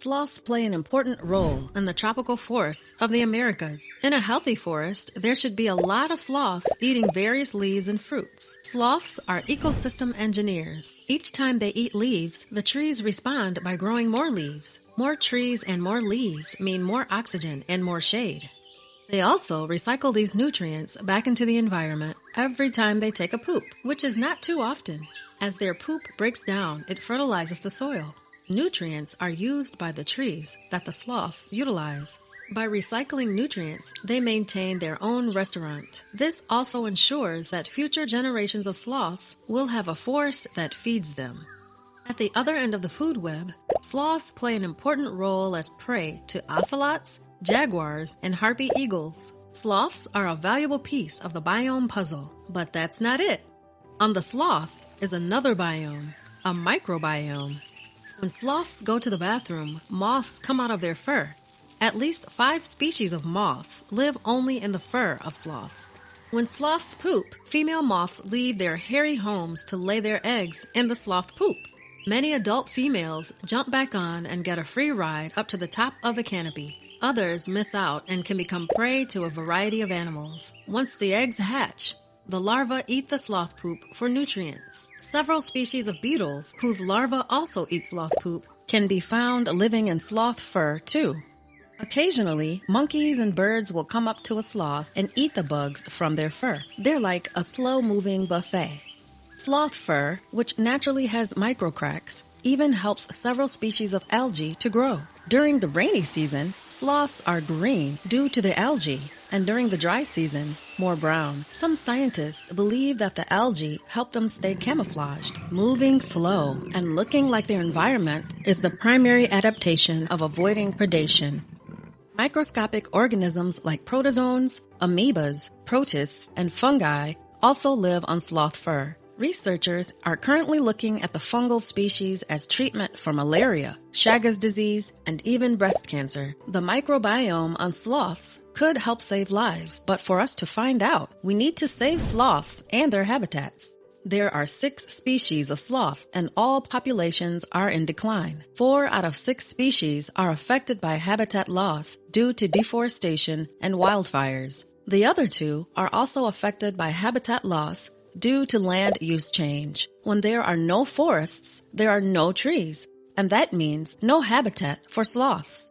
Sloths play an important role in the tropical forests of the Americas. In a healthy forest, there should be a lot of sloths eating various leaves and fruits. Sloths are ecosystem engineers. Each time they eat leaves, the trees respond by growing more leaves. More trees and more leaves mean more oxygen and more shade. They also recycle these nutrients back into the environment every time they take a poop, which is not too often. As their poop breaks down, it fertilizes the soil. Nutrients are used by the trees that the sloths utilize. By recycling nutrients, they maintain their own restaurant. This also ensures that future generations of sloths will have a forest that feeds them. At the other end of the food web, sloths play an important role as prey to ocelots, jaguars, and harpy eagles. Sloths are a valuable piece of the biome puzzle, but that's not it. On the sloth is another biome, a microbiome. When sloths go to the bathroom, moths come out of their fur. At least 5 species of moths live only in the fur of sloths. When sloths poop, female moths leave their hairy homes to lay their eggs in the sloth poop. Many adult females jump back on and get a free ride up to the top of the canopy. Others miss out and can become prey to a variety of animals. Once the eggs hatch, the larvae eat the sloth poop for nutrients. Several species of beetles, whose larvae also eat sloth poop, can be found living in sloth fur too. Occasionally, monkeys and birds will come up to a sloth and eat the bugs from their fur. They're like a slow-moving buffet. Sloth fur, which naturally has microcracks, even helps several species of algae to grow. During the rainy season, sloths are green due to the algae, and during the dry season, more brown. Some scientists believe that the algae help them stay camouflaged. Moving slow and looking like their environment is the primary adaptation of avoiding predation. Microscopic organisms like protozoans, amoebas, protists, and fungi also live on sloth fur. Researchers are currently looking at the fungal species as treatment for malaria, Chagas disease, and even breast cancer. The microbiome on sloths could help save lives, but for us to find out, we need to save sloths and their habitats. There are 6 species of sloths, and all populations are in decline. 4 out of 6 species are affected by habitat loss due to deforestation and wildfires. The other 2 are also affected by habitat loss due to land use change. When there are no forests, there are no trees, and that means no habitat for sloths.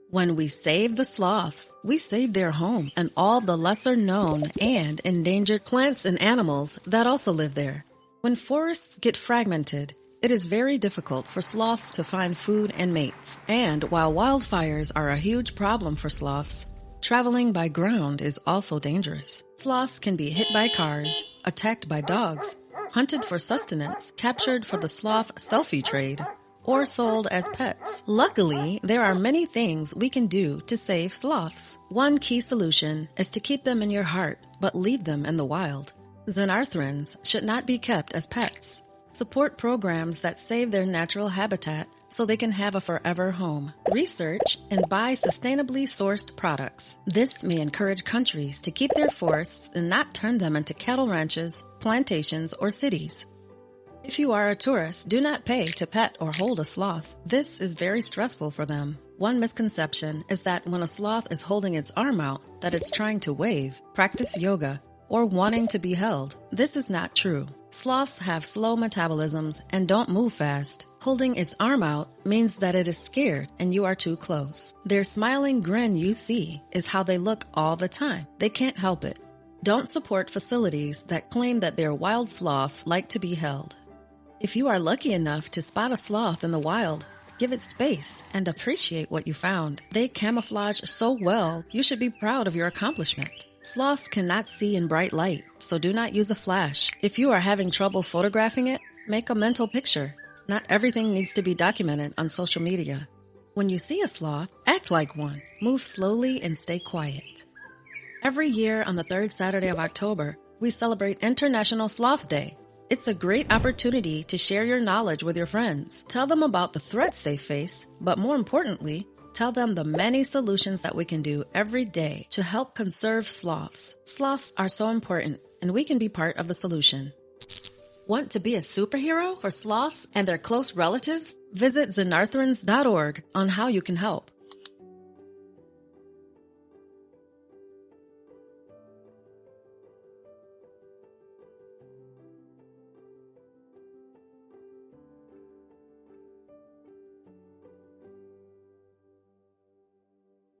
When we save the sloths, we save their home and all the lesser known and endangered plants and animals that also live there. When forests get fragmented, it is very difficult for sloths to find food and mates. And while wildfires are a huge problem for sloths, traveling by ground is also dangerous. Sloths can be hit by cars, attacked by dogs, hunted for sustenance, captured for the sloth selfie trade, or sold as pets. Luckily, there are many things we can do to save sloths. One key solution is to keep them in your heart, but leave them in the wild. Xenarthrans should not be kept as pets. Support programs that save their natural habitat so they can have a forever home. Research and buy sustainably sourced products. This may encourage countries to keep their forests and not turn them into cattle ranches, plantations, or cities. If you are a tourist, do not pay to pet or hold a sloth. This is very stressful for them. One misconception is that when a sloth is holding its arm out, that it's trying to wave, practice yoga, or wanting to be held. This is not true. Sloths have slow metabolisms and don't move fast. Holding its arm out means that it is scared and you are too close. Their smiling grin you see is how they look all the time. They can't help it. Don't support facilities that claim that their wild sloths like to be held. If you are lucky enough to spot a sloth in the wild, give it space and appreciate what you found. They camouflage so well, you should be proud of your accomplishment. Sloths cannot see in bright light, so do not use a flash. If you are having trouble photographing it, make a mental picture. Not everything needs to be documented on social media. When you see a sloth, act like one. Move slowly and stay quiet. Every year on the 3rd Saturday of October, we celebrate International Sloth Day. It's a great opportunity to share your knowledge with your friends. Tell them about the threats they face, but more importantly, tell them the many solutions that we can do every day to help conserve sloths. Sloths are so important, and we can be part of the solution. Want to be a superhero for sloths and their close relatives? Visit Xenarthrans.org on how you can help.